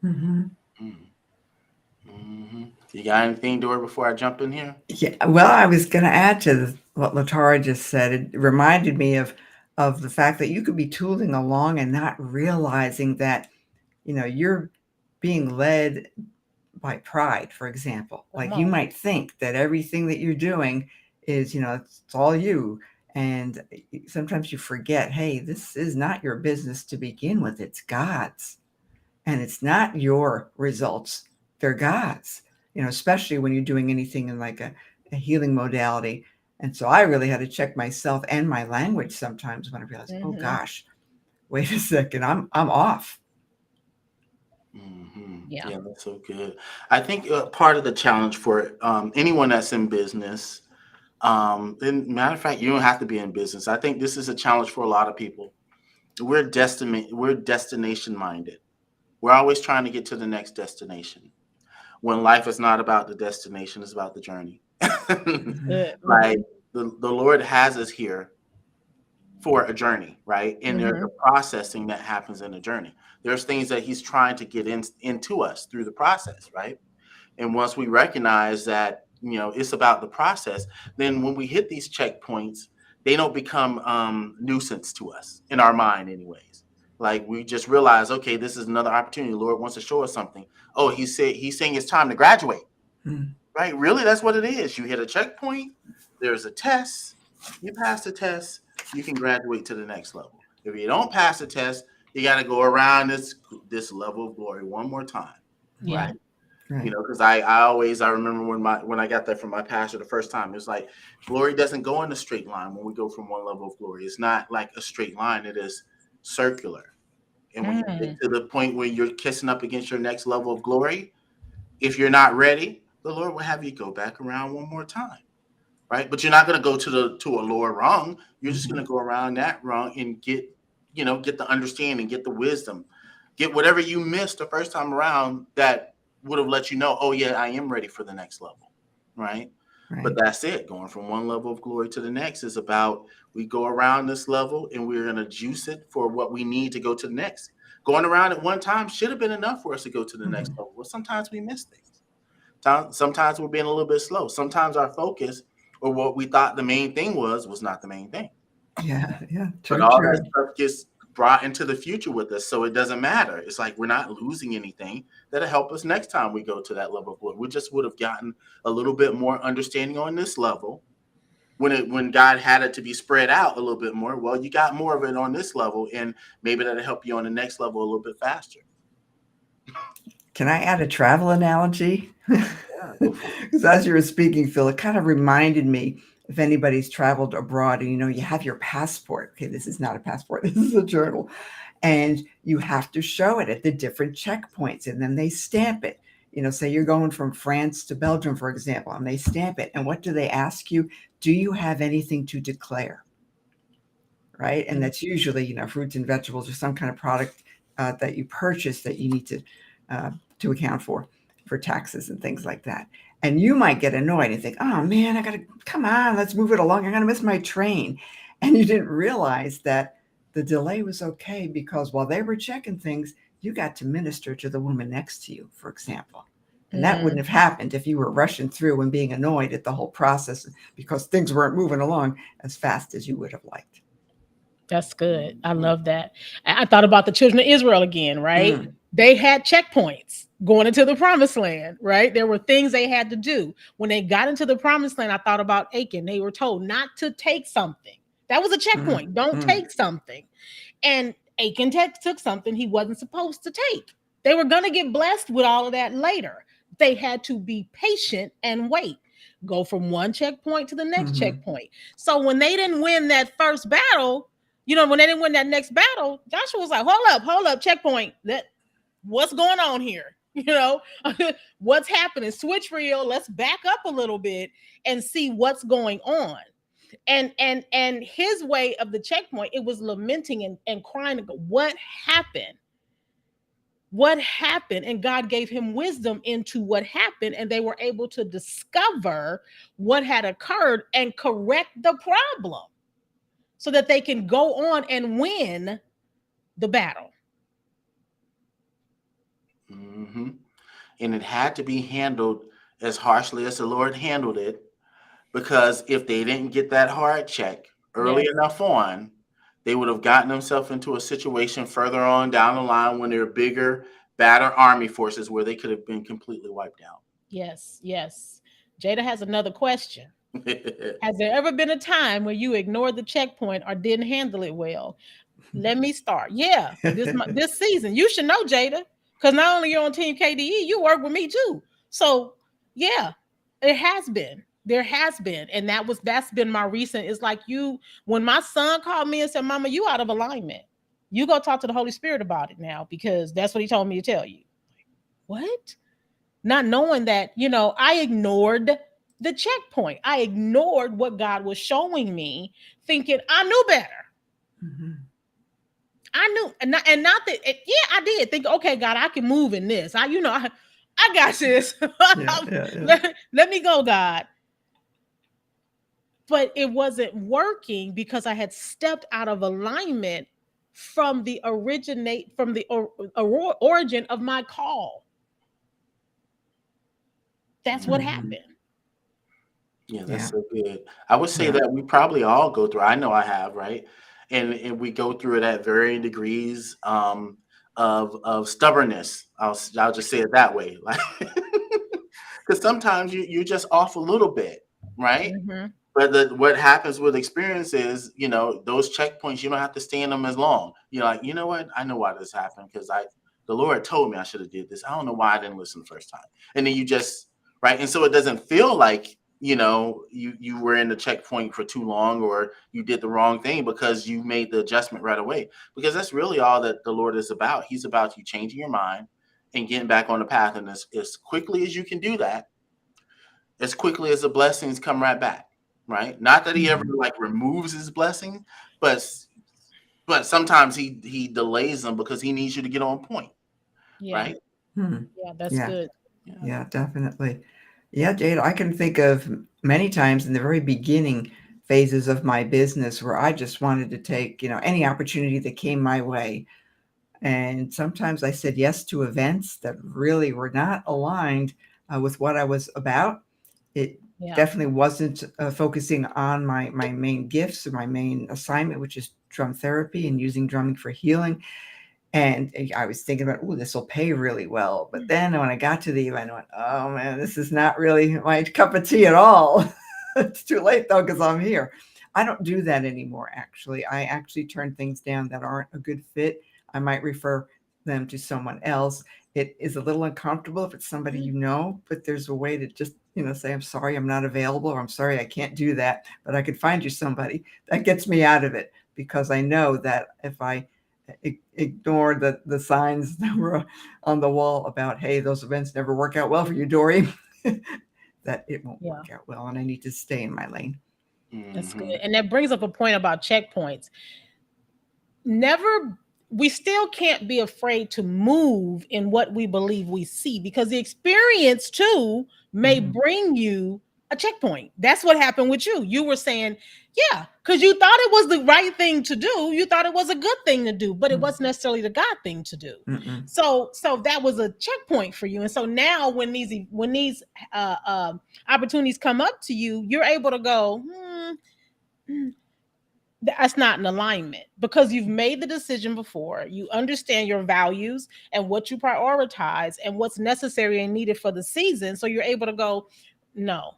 Mm-hmm. Mm-hmm. You got anything, Dory, before I jump in here? Yeah, well, I was going to add to what Latara just said. It reminded me of the fact that you could be tooling along and not realizing that, you're being led by pride, for example. Come Like, you on. might think that everything that you're doing is, it's all you. And sometimes you forget, hey, this is not your business to begin with. It's God's. And it's not your results. They're God's, especially when you're doing anything in like a healing modality. And so I really had to check myself and my language sometimes when I realized, oh Mhm. gosh, wait a second, I'm off. Mm-hmm. Yeah. Yeah, that's so good. I think part of the challenge for anyone that's in business, and matter of fact, you don't have to be in business. I think this is a challenge for a lot of people. We're destination minded. We're always trying to get to the next destination. When life is not about the destination, it's about the journey. That's Mhm. good. Like the Lord has us here for a journey, right? And there's Mm-hmm. a processing that happens in the journey. There's things that He's trying to get into us through the process, right? And once we recognize that, it's about the process, then when we hit these checkpoints, they don't become nuisance to us in our mind, anyways. Like we just realize, okay, this is another opportunity. The Lord wants to show us something. Oh, He's saying it's time to graduate, Mhm. right? Really, that's what it is. You hit a checkpoint. There's a test. You pass the test, you can graduate to the next level. If you don't pass the test, you got to go around this level of glory one more time, Yeah. right? Right. Because I remember when I got that from my pastor the first time, it was like glory doesn't go in a straight line. When we go from one level of glory, it's not like a straight line. It is circular. And when you get Mm. to the point where you're kissing up against your next level of glory, if you're not ready, the Lord will have you go back around one more time, right? But you're not going to go to a lower rung. You're just going Mhm. to go around that rung and get the understanding, get the wisdom, get whatever you missed the first time around that would have let you know, oh yeah, I am ready for the next level, right? But Right. that's it. Going from one level of glory to the next is about we go around this level and we're going to juice it for what we need to go to the next. Going around at one time should have been enough for us to go to the next Mhm. level. Well, sometimes we miss things. Sometimes we're being a little bit slow. Sometimes our focus or what we thought the main thing was not the main thing. Yeah. Yeah. But True. all that True. stuff gets brought into the future with us, so it doesn't matter. It's like we're not losing anything that'll help us next time we go to that level of glory. We just would have gotten a little bit more understanding on this level, when God had it to be spread out a little bit more, well, you got more of it on this level, and maybe that'll help you on the next level a little bit faster. Can I add a travel analogy? Yeah, go for it. Because as you were speaking, Phil, it kind of reminded me, if anybody's traveled abroad and you have your passport. Okay, this is not a passport, this is a journal. And you have to show it at the different checkpoints, and then they stamp it. Say you're going from France to Belgium, for example, and they stamp it. And what do they ask you? Do you have anything to declare? Right? And that's usually, fruits and vegetables or some kind of product that you purchase that you need to account for taxes and things like that. And you might get annoyed and think, oh man, come on, let's move it along. I'm going to miss my train. And you didn't realize that the delay was okay because while they were checking things, you got to minister to the woman next to you, for example. And that wouldn't have happened if you were rushing through and being annoyed at the whole process because things weren't moving along as fast as you would have liked. That's good. I love that. I thought about the children of Israel again, right? They had checkpoints going into the promised land, right? There were things they had to do. When they got into the promised land, I thought about Achan. They were told not to take something. That was a checkpoint. Don't take something. And Achan took something he wasn't supposed to take. They were going to get blessed with all of that later. They had to be patient and wait. Go from one checkpoint to the next checkpoint. So when they didn't win that first battle, when they didn't win that next battle, Joshua was like, hold up, checkpoint. What's going on here? What's happening? Switch reel. Let's back up a little bit and see what's going on. And his way of the checkpoint, it was lamenting and crying. What happened? What happened? And God gave him wisdom into what happened, and they were able to discover what had occurred and correct the problem so that they can go on and win the battle. And it had to be handled as harshly as the Lord handled it, because if they didn't get that hard check early enough on, they would have gotten themselves into a situation further on down the line when they're bigger, badder army forces where they could have been completely wiped out. Yes. Jada has another question. Has there ever been a time where you ignored the checkpoint or didn't handle it well? Let me start. Yeah, this season. You should know, Jada, because not only you're on Team KDE, you work with me too. So yeah, it has been. There has been, and that's been my recent. It's like when my son called me and said, "Mama, you out of alignment. You go talk to the Holy Spirit about it now because that's what he told me to tell you." What? Not knowing that, I ignored the checkpoint. I ignored what God was showing me, thinking I knew better. I knew, and not that. I did think, okay, God, I can move in this. I got this. Let me go, God. But it wasn't working because I had stepped out of alignment from the origin of my call. That's what happened. Yeah, that's so good. I would say that we probably all go through. I know I have, right? And we go through it at varying degrees of stubbornness. I'll just say it that way, like because sometimes you're just off a little bit, right? But what happens with experience is, those checkpoints, you don't have to stay in them as long. You're like, you know what? I know why this happened because the Lord told me I should have did this. I don't know why I didn't listen the first time. And then you just, right? And so it doesn't feel like, you were in the checkpoint for too long or you did the wrong thing because you made the adjustment right away. Because that's really all that the Lord is about. He's about you changing your mind and getting back on the path. And as quickly as you can do that, as quickly as the blessings come right back. Right. Not that he ever removes his blessing, but sometimes he delays them because he needs you to get on point. Yeah. Right. Yeah, that's good. Yeah, definitely. Yeah, Jada, I can think of many times in the very beginning phases of my business where I just wanted to take, any opportunity that came my way. And sometimes I said yes to events that really were not aligned with what I was about. It definitely wasn't focusing on my main gifts or my main assignment, which is drum therapy and using drumming for healing. And I was thinking about, this will pay really well. But then when I got to the event, I went, oh man, this is not really my cup of tea at all. It's too late though, because I'm here. I don't do that anymore, actually. I actually turn things down that aren't a good fit. I might refer them to someone else. It is a little uncomfortable if it's somebody you know, but there's a way to just, say, I'm sorry, I'm not available, or I'm sorry, I can't do that, but I could find you somebody. That gets me out of it, because I know that if I ignore the signs that were on the wall about, hey, those events never work out well for you, Dory, that it won't Yeah, work out well, and I need to stay in my lane. that's good. Hmm. And that brings up a point about checkpoints. Never, we still can't be afraid to move in what we believe we see, because the experience too may Mhm. bring you a checkpoint. That's what happened with you. You were saying, yeah, because you thought it was the right thing to do. You thought it was a good thing to do, but it Mm. wasn't necessarily the God thing to do. Mm-mm. So that was a checkpoint for you. And so now when these opportunities come up to you, you're able to go, that's not in alignment, because you've made the decision before. You understand your values and what you prioritize and what's necessary and needed for the season. So you're able to go, no,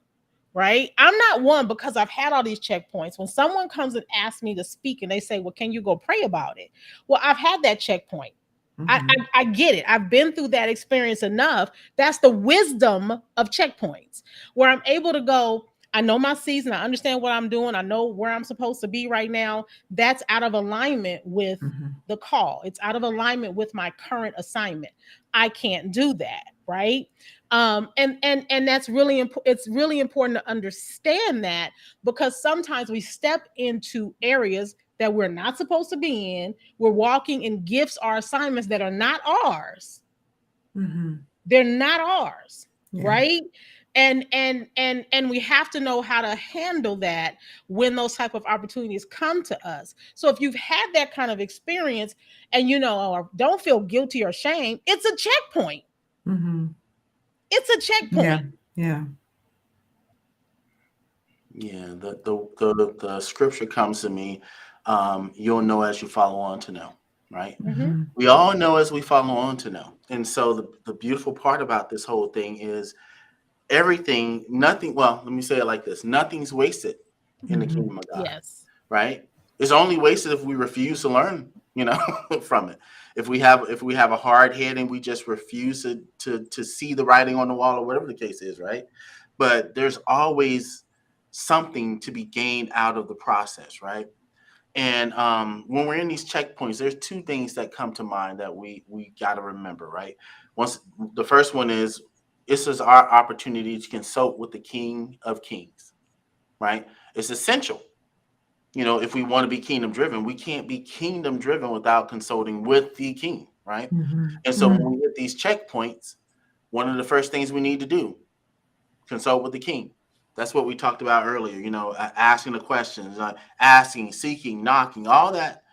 right? I'm not one, because I've had all these checkpoints. When someone comes and asks me to speak and they say, well, can you go pray about it? Well, I've had that checkpoint. Mhm. I get it. I've been through that experience enough. That's the wisdom of checkpoints, where I'm able to go, I know my season. I understand what I'm doing. I know where I'm supposed to be right now. That's out of alignment with Mhm. the call. It's out of alignment with my current assignment. I can't do that, right? And that's really important. It's really important to understand that, because sometimes we step into areas that we're not supposed to be in. We're walking in gifts or assignments that are not ours. Mhm. They're not ours, Yeah. right? And we have to know how to handle that when those type of opportunities come to us. So if you've had that kind of experience, and or don't feel guilty or shame, it's a checkpoint. Mhm. It's a Yeah. checkpoint. Yeah. Yeah, the scripture comes to me. You'll know as you follow on to know, right? Mhm. Mhm. We all know as we follow on to know. And so the beautiful part about this whole thing is everything, nothing, well, let me say it like this: nothing's wasted in the Mhm. kingdom of God, Yes. right? It's only wasted if we refuse to learn, from it. If we have a hard head and we just refuse to see the writing on the wall, or whatever the case is, right? But there's always something to be gained out of the process, right? And when we're in these checkpoints, there's two things that come to mind that we got to remember, right? Once the first one is, this is our opportunity to consult with the King of Kings, right? It's essential. If we want to be kingdom driven, we can't be kingdom driven without consulting with the King, right? Mhm. And so when Mhm. we hit these checkpoints, one of the first things we need to do, consult with the King. That's what we talked about earlier. Asking the questions, asking, seeking, knocking, all that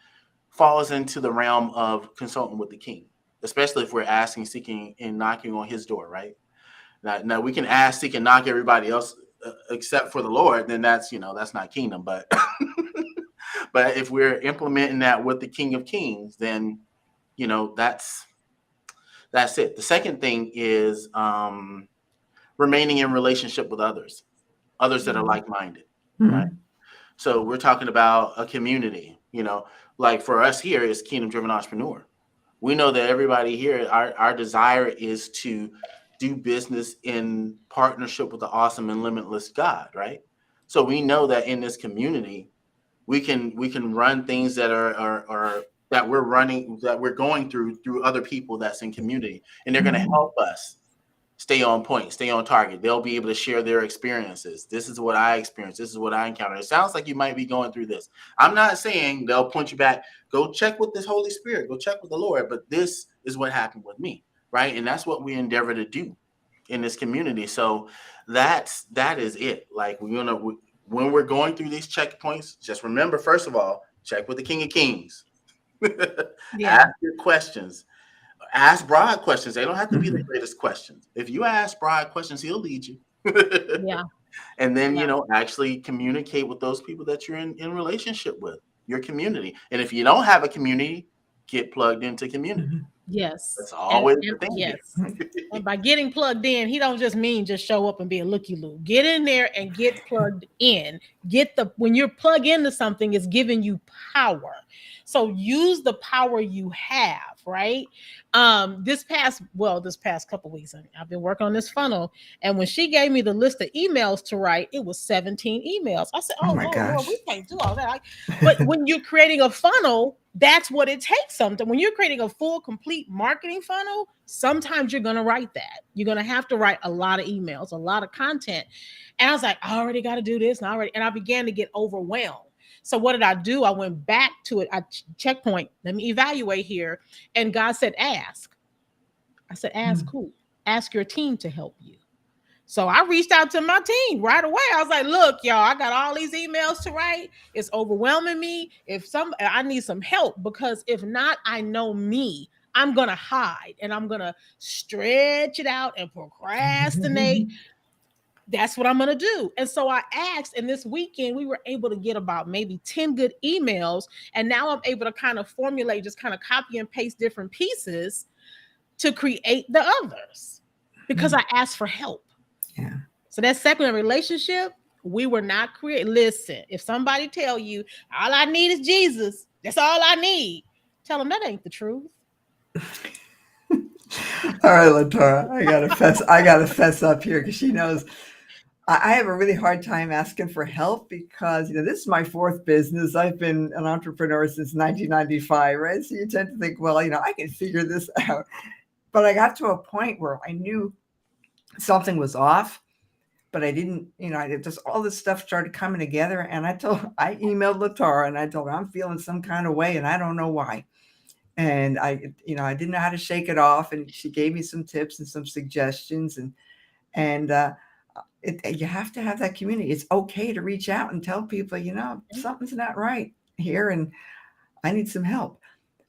falls into the realm of consulting with the King, especially if we're asking, seeking, and knocking on His door, right? Now we can ask, seek, and knock everybody else except for the Lord. Then that's not kingdom. But but if we're implementing that with the King of Kings, then that's it. The second thing is remaining in relationship with others that are Mhm. like-minded, right? Mhm. So we're talking about a community, like for us here is Kingdom Driven Entrepreneur. We know that everybody here, our desire is to do business in partnership with the awesome and limitless God, right? So we know that in this community, we can run things that are that we're running, that we're going through other people that's in community, and they're going to Mhm. help us stay on point, stay on target. They'll be able to share their experiences. This is what I experienced. This is what I encountered. It sounds like you might be going through this. I'm not saying they'll point you back. Go check with this Holy Spirit. Go check with the Lord. But this is what happened with me, right? And that's what we endeavor to do in this community. So that is it. Like when we're going through these checkpoints, just remember, first of all, check with the King of Kings. Ask Yeah. your questions. Ask broad questions. They don't have to be the Mhm. greatest questions. If you ask broad questions, he'll lead you. Yeah. And then, Yeah. actually communicate with those people that you're in relationship with, your community. And if you don't have a community, get plugged into Mhm. community. Yes. That's always And the thing. yes. And by getting plugged in, he don't just mean just show up and be a looky loo. Get in there and get plugged in. Get the when you're plugged into something, it's giving you power. So use the power you have, right? This past couple weeks, I've been working on this funnel, and when she gave me the list of emails to write, it was 17 emails. I said, Oh "Oh my Lord, gosh. we can't do all that." But when you're creating a funnel, that's what it takes. Something when you're creating a full, complete marketing funnel, sometimes you're going to write that. You're going to have to write a lot of emails, a lot of content. And I was like, I already got to do this, and I began to get overwhelmed. So what did I do? I went back to it. I checkpoint. Let me evaluate here. And God said, ask. I said, ask Hmm. who? Ask your team to help you. So I reached out to my team right away. I was like, look, y'all, I got all these emails to write. It's overwhelming me. I need some help, because if not, I know me. I'm going to hide and I'm going to stretch it out and procrastinate. That's what I'm going to do. And so I asked, and this weekend we were able to get about maybe 10 good emails. And now I'm able to kind of formulate, just kind of copy and paste different pieces to create the others, because I asked for help. Yeah. So that second relationship, we were not created. Listen, if somebody tell you all I need is Jesus, that's all I need, tell them that ain't the truth. All right, Latora, I gotta fess up here because she knows I have a really hard time asking for help because this is my fourth business. I've been an entrepreneur since 1995, right? So you tend to think, well, I can figure this out. But I got to a point where I knew something was off, but I didn't, just all this stuff started coming together. And I emailed Latara and I told her I'm feeling some kind of way and I don't know why. And I didn't know how to shake it off. And she gave me some tips and some suggestions. And you have to have that community. It's okay to reach out and tell people, something's not right here and I need some help.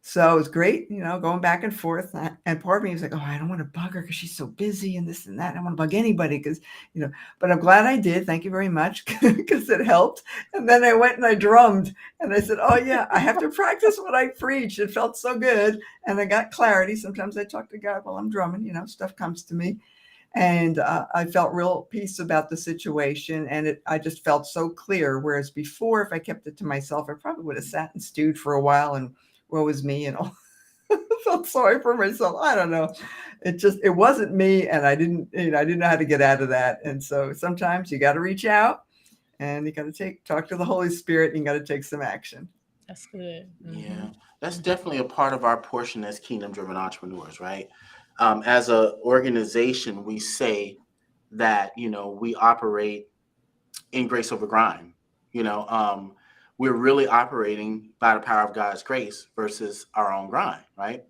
So it was great, going back and forth. And part of me was like, oh, I don't want to bug her because she's so busy and this and that. I don't want to bug anybody but I'm glad I did. Thank you very much because it helped. And then I went and I drummed and I said, oh, yeah, I have to practice what I preach. It felt so good. And I got clarity. Sometimes I talk to God while I'm drumming, stuff comes to me. And I felt real peace about the situation. And I just felt so clear. Whereas before, if I kept it to myself, I probably would have sat and stewed for a while and woe is me and all. Felt sorry for myself. I don't know. It wasn't me. And I didn't know how to get out of that. And so sometimes you got to reach out and you got to talk to the Holy Spirit and you got to take some action. That's good. Yeah, that's definitely a part of our portion as kingdom driven entrepreneurs, right? As an organization, we say that, we operate in grace over grind. We're really operating by the power of God's grace versus our own grind, right?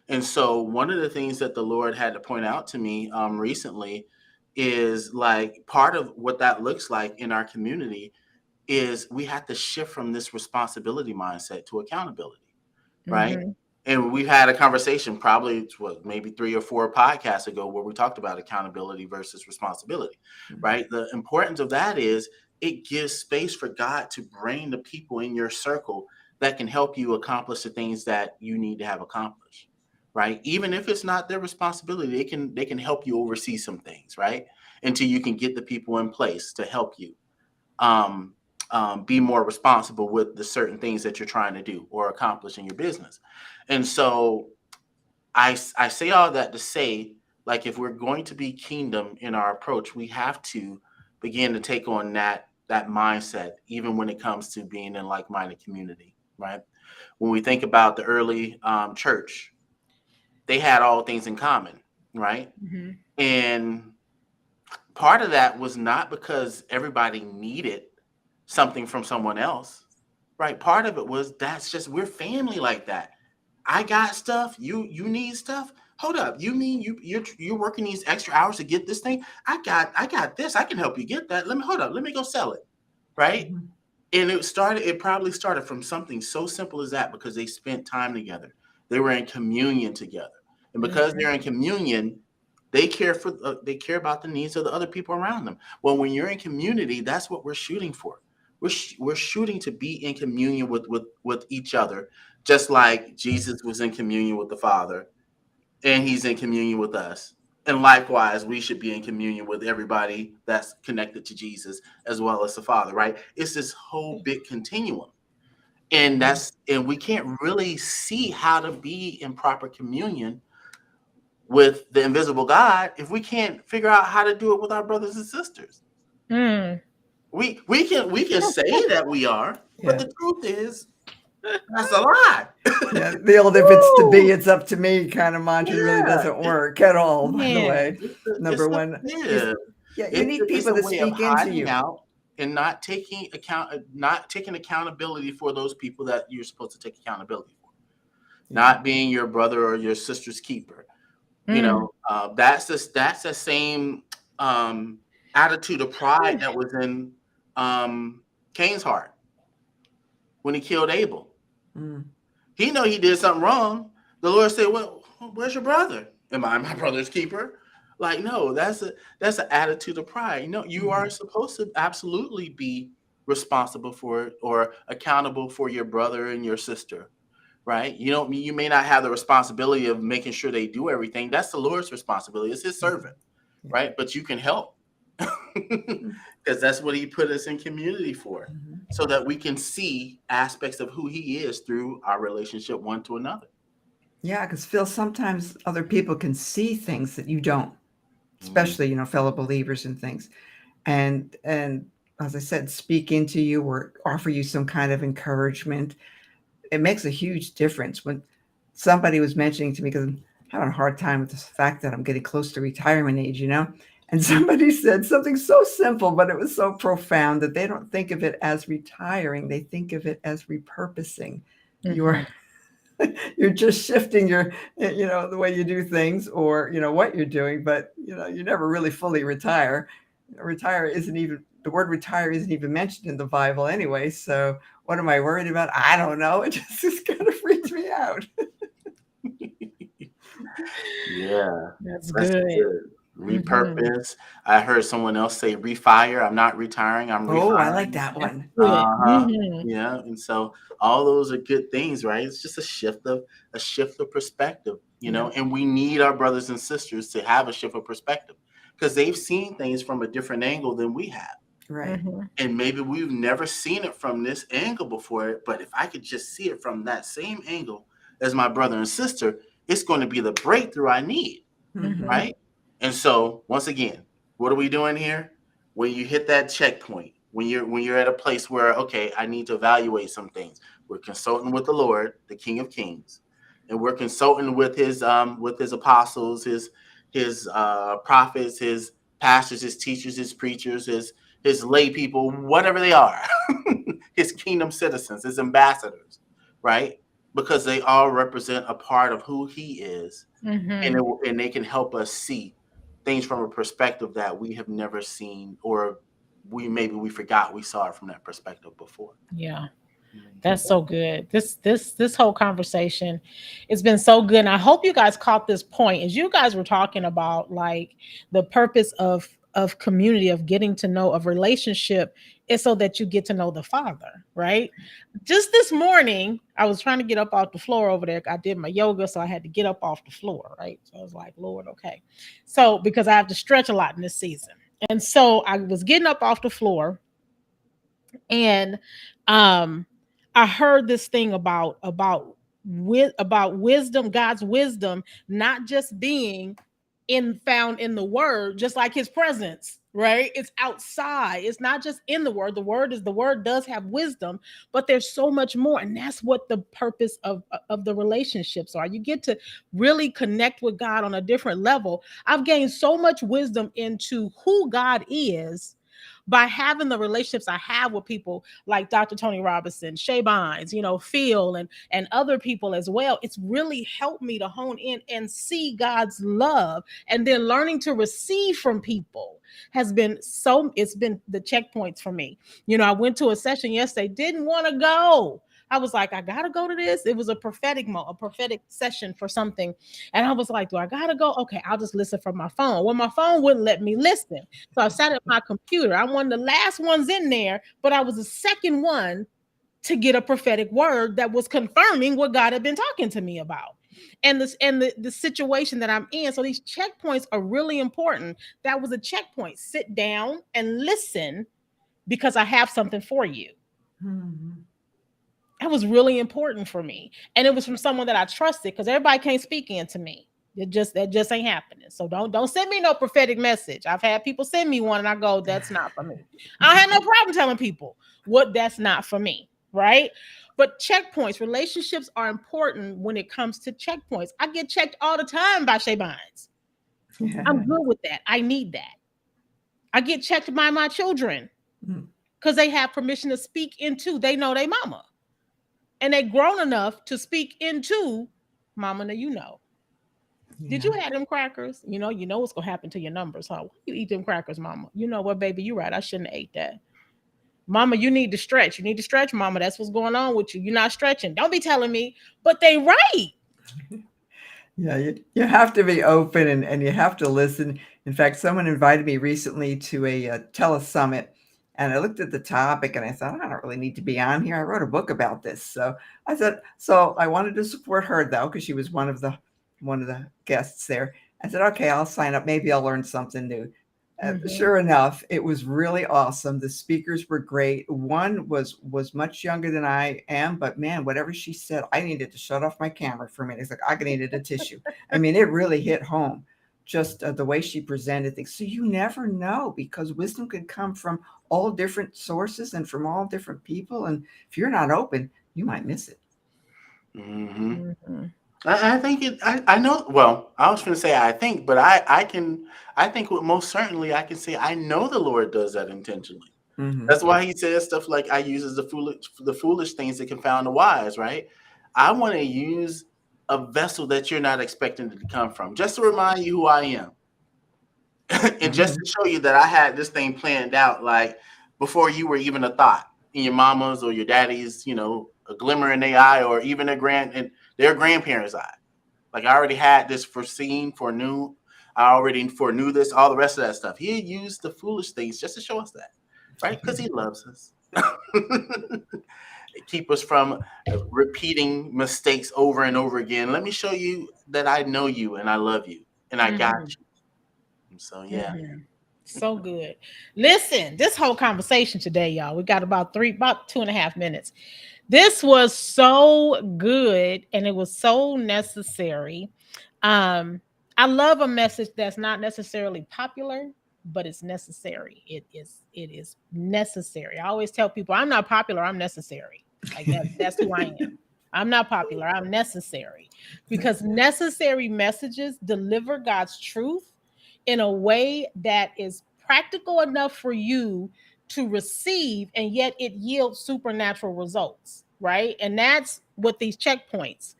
And so one of the things that the Lord had to point out to me recently is like part of what that looks like in our community is we have to shift from this responsibility mindset to accountability, right? Mm-hmm. And we've had a conversation probably maybe 3 or 4 podcasts ago where we talked about accountability versus responsibility, right? The importance of that is it gives space for God to bring the people in your circle that can help you accomplish the things that you need to have accomplished, right? Even if it's not their responsibility, they can help you oversee some things, right? Until you can get the people in place to help you um, be more responsible with the certain things that you're trying to do or accomplish in your business. And so I say all that to say, like, if we're going to be kingdom in our approach, we have to begin to take on that mindset, even when it comes to being in like-minded community, right? When we think about the early church, they had all things in common, right? Mm-hmm. And part of that was not because everybody needed something from someone else, right? Part of it was that's just we're family like that. I got stuff. You need stuff. Hold up. You mean you're working these extra hours to get this thing? I got this. I can help you get that. Hold up. Let me go sell it. Right. Mhm. And it probably started from something so simple as that because they spent time together. They were in communion together. And because Mm-hmm. they're in communion, they care about the needs of the other people around them. Well, when you're in community, that's what we're shooting for. We're shooting to be in communion with each other, just like Jesus was in communion with the Father, and he's in communion with us. And likewise, we should be in communion with everybody that's connected to Jesus as well as the Father, right? It's this whole big continuum. And we can't really see how to be in proper communion with the invisible God if we can't figure out how to do it with our brothers and sisters. Mm. We can say that we are, but Yeah. the truth is that's a lie. Yeah, the old "if it's to be, Woo! it's up to me" kind of mantra really Yeah, doesn't work at all, by the way. Man. Number one, yeah. yeah, you need It's people a to way of speak into hiding you. out and not taking accountability for those people that you're supposed to take accountability for. Not being your brother or your sister's keeper. That's the same attitude of pride that was in Cain's heart when he killed Abel. Mm. He know he did something wrong. The Lord said, "Well, where's your brother? Am I my brother's keeper?" Like, no, that's an attitude of pride. You are supposed to absolutely be responsible for it or accountable for your brother and your sister, right? You may not have the responsibility of making sure they do everything. That's the Lord's responsibility. It's his servant, right? But you can help because that's what he put us in community for, so that we can see aspects of who he is through our relationship one to another. Yeah, because Phil, sometimes other people can see things that you don't, especially, fellow believers and things. And as I said, speak into you or offer you some kind of encouragement. It makes a huge difference. When somebody was mentioning to me, because I'm having a hard time with the fact that I'm getting close to retirement age, and somebody said something so simple, but it was so profound that they don't think of it as retiring. They think of it as repurposing. You're just shifting your, the way you do things or, what you're doing, but, you never really fully retire. The word retire isn't even mentioned in the Bible anyway. So what am I worried about? I don't know. It just kind of freaks me out. Yeah, That's good. Repurpose. I heard someone else say refire. I'm not retiring. I'm Oh, I refiring. like that That's one. good. Yeah, and so all those are good things, right? It's just a shift of perspective, Yeah. and we need our brothers and sisters to have a shift of perspective because they've seen things from a different angle than we have. Right. And maybe we've never seen it from this angle before, but if I could just see it from that same angle as my brother and sister, it's going to be the breakthrough I need, right? And so once again, what are we doing here? When you hit that checkpoint, when you're at a place where, okay, I need to evaluate some things, we're consulting with the Lord, the King of Kings, and we're consulting with his apostles, his prophets, his pastors, his teachers, his preachers, his lay people, whatever they are, his kingdom citizens, his ambassadors, right? Because they all represent a part of who he is, and they can help us see things from a perspective that we have never seen, or we forgot we saw it from that perspective before. Yeah. That's so good. This whole conversation, it's been so good. And I hope you guys caught this point as you guys were talking about like the purpose of community, of getting to know, of relationship is so that you get to know the Father, right? Just this morning, I was trying to get up off the floor over there. I did my yoga, so I had to get up off the floor, right? So I was like, Lord, okay. So because I have to stretch a lot in this season. And so I was getting up off the floor and I heard this thing about wisdom, God's wisdom, not just being found in the word, just like his presence, right? It's outside. It's not just in the word. The word does have wisdom, but there's so much more. And that's what the purpose of the relationships are. You get to really connect with God on a different level. I've gained so much wisdom into who God is by having the relationships I have with people like Dr. Tony Robinson, Shay Bynes, Phil and other people as well. It's really helped me to hone in and see God's love, and then learning to receive from people it's been the checkpoints for me. I went to a session yesterday, didn't want to go. I was like, I gotta go to this. It was a prophetic session for something. And I was like, do I gotta go? Okay, I'll just listen from my phone. Well, my phone wouldn't let me listen. So I sat at my computer. I'm one of the last ones in there, but I was the second one to get a prophetic word that was confirming what God had been talking to me about. and the situation that I'm in. So these checkpoints are really important. That was a checkpoint. Sit down and listen because I have something for you. Mhm. That was really important for me. And it was from someone that I trusted because everybody can't speak into me. That just ain't happening. So don't send me no prophetic message. I've had people send me one and I go, that's not for me. I don't have no problem telling people what that's not for me, right? But checkpoints, relationships are important when it comes to checkpoints. I get checked all the time by Shay Bynes. I'm good with that. I need that. I get checked by my children Mm. because they have permission to speak into, they know they mama. And they grown enough to speak into mama that you know. Did Yeah. you have them crackers? You know what's gonna happen to your numbers, huh? Why you eat them crackers, mama? You know what, baby? You're right. I shouldn't have ate that. Mama, you need to stretch. You need to stretch, mama. That's what's going on with you. You're not stretching. Don't be telling me, but they right. Yeah, you have to be open and you have to listen. In fact, someone invited me recently to a telesummit, and I looked at the topic and I thought, I don't really need to be on here. I wrote a book about this. So I said, so I wanted to support her though, because she was one of the guests there. I said, okay, I'll sign up. Maybe I'll learn something new. Mhm. Sure enough, it was really awesome. The speakers were great. One was much younger than I am, but man, whatever she said, I needed to shut off my camera for a minute. It's like I needed a tissue. I mean, it really hit home. Just the way she presented things. So you never know because wisdom could come from all different sources and from all different people. And if you're not open, you might miss it. Hmm. Mhm. I think it. I know. Well, I was going to say I think, but I can. I think what most certainly I can say I know the Lord does that intentionally. Hmm. That's why He says stuff like I uses the foolish things that confound the wise. Right. I want to use a vessel that you're not expecting it to come from, just to remind you who I am, and just Hmm. to show you that I had this thing planned out, like before you were even a thought in your mama's or your daddy's, a glimmer in their eye, or even their grandparents' eye. Like I already had this foreseen, foreknew. I already foreknew this, all the rest of that stuff. He used the foolish things just to show us that, right? Because he loves us. Keep us from repeating mistakes over and over again. Let me show you that I know you and I love you and I got Mhm. you. So yeah. Mhm. So good. Listen, this whole conversation today, y'all, we got about 2.5 minutes. This was so good and it was so necessary. Um, I love a message that's not necessarily popular, but it's necessary. It is necessary. I always tell people I'm not popular, I'm necessary. Like that's who I am. I'm not popular, I'm necessary. Because necessary messages deliver God's truth in a way that is practical enough for you to receive, and yet it yields supernatural results, right? And that's what these checkpoints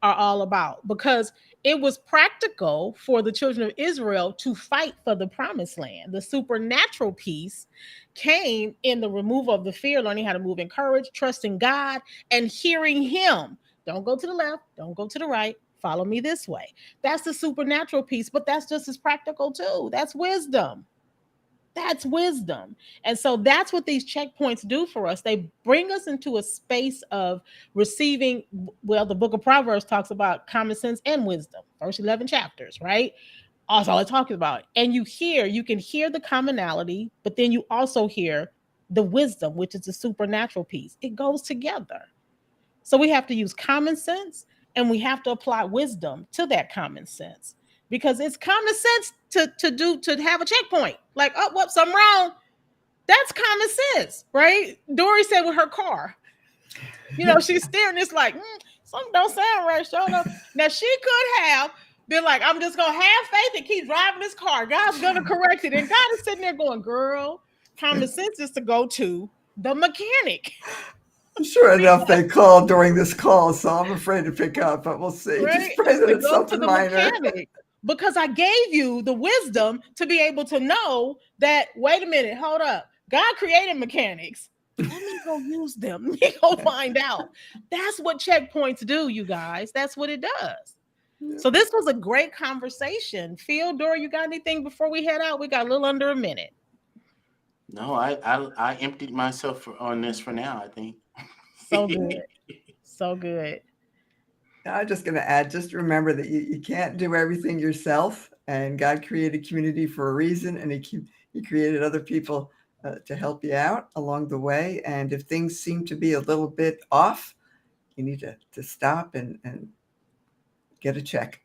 are all about, because it was practical for the children of Israel to fight for the promised land. The supernatural piece came in the removal of the fear, learning how to move in courage, trusting God, and hearing Him. Don't go to the left, don't go to the right, follow me this way. That's the supernatural piece, but that's just as practical too. That's wisdom. That's wisdom. And so that's what these checkpoints do for us. They bring us into a space of receiving. Well, the book of Proverbs talks about common sense and wisdom, first 11 chapters, right? That's all it talks about. And you can hear the commonality, but then you also hear the wisdom, which is the supernatural piece. It goes together. So we have to use common sense and we have to apply wisdom to that common sense, because it's common sense to have a checkpoint. Like, oh, whoops, I'm wrong. That's common sense, right? Dory said with her car, she's steering. It's like something don't sound right. Show up. Now she could have been like, I'm just gonna have faith and keep driving this car. God's gonna correct it, and God is sitting there going, "Girl, common sense is to go to the mechanic." Sure enough, they called during this call, so I'm afraid to pick up, but we'll see. Just Right? pray that To it's go to something the minor. mechanic, because I gave you the wisdom to be able to know that, wait a minute, hold up. God created mechanics. Let me go use them. Let me go find out. That's what checkpoints do, you guys. That's what it does. So this was a great conversation. Phil, Dora, you got anything before we head out? We got a little under a minute. No, I emptied myself on this for now, I think. So good. So good. I'm just going to add, just remember that you can't do everything yourself, and God created community for a reason, and he created other people to help you out along the way. And if things seem to be a little bit off, you need to stop and get a check.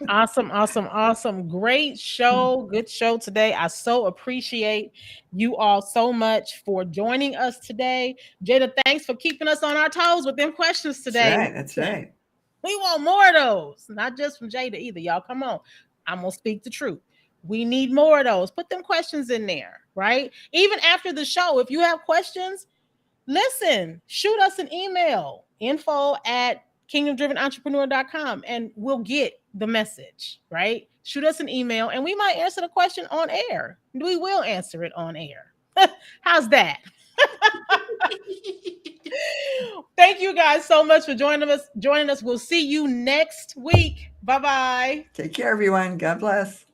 Awesome, awesome, awesome. Great show. Good show today. I so appreciate you all so much for joining us today. Jada, thanks for keeping us on our toes with them questions That's today. right. That's right. We want more of those, not just from Jada either. Y'all, come on. I'm going to speak the truth. We need more of those. Put them questions in there, right? Even after the show, if you have questions, listen, shoot us an email, info@kingdomdrivenentrepreneur.com, and we'll get the message, right? Shoot us an email and we might answer the question on air. We will answer it on air. How's that? Thank you guys so much for joining us. We'll see you next week. Bye-bye. Take care, everyone. God bless.